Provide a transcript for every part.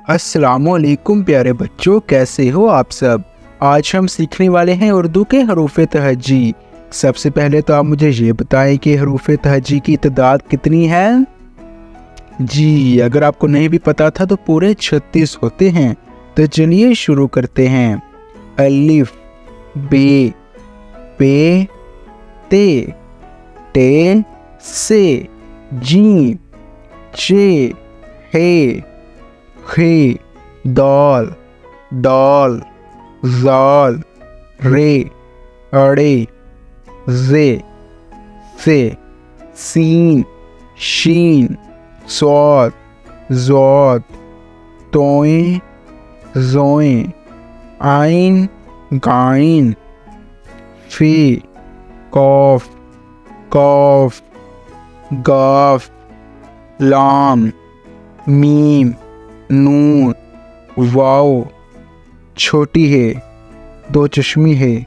अस्सलामुअलैकुम प्यारे बच्चों, कैसे हो आप सब। आज हम सीखने वाले हैं उर्दू के हरूफ तहजी। सबसे पहले तो आप मुझे ये बताएं कि हरूफ तहजी की तादाद कितनी है। जी, अगर आपको नहीं भी पता था तो पूरे 36 होते हैं। तो चलिए शुरू करते हैं। अलिफ, बे, पे, ते, टे, से, जी, चे, हे, खे, दाल, डाल, जाल, रे, अड़े, जे, से, सीन, शीन, स्वाद, ज़ौद, तोएं, ज़ोएं, आइन, गाइन, फी, कौफ, कौफ, गाफ, लाम, मीम, नून, वाओ, छोटी है, दो चश्मी है,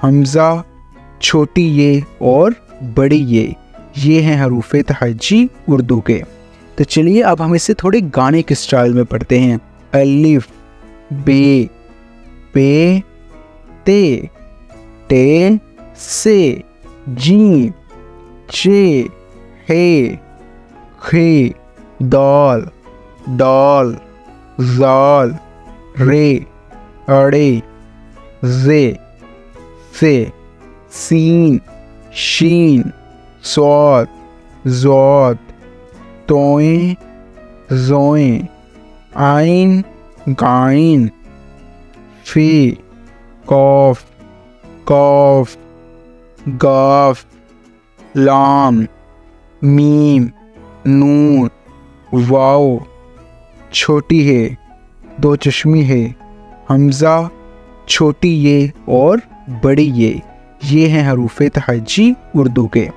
हमज़ा, छोटी ये और बड़ी ये हैं हरूफ तहजी उर्दू के। तो चलिए अब हम इसे थोड़े गाने के स्टाइल में पढ़ते हैं। अलिफ, बे, पे, ते, टे, से, जी, चे, हे, खे, दाल, डाल, जाल, रे, अड़े, जे, से, सीन, शीन, स्वाद, ज़ौद, तोएं, ज़ोएं, आइन, गाइन, फी, कौफ, कौफ, गाफ, लाम, मीम, नून, वाओ, छोटी है, दो चश्मी है, हमज़ा, छोटी ये और बड़ी ये हैं हरूफ तहजी उर्दू के।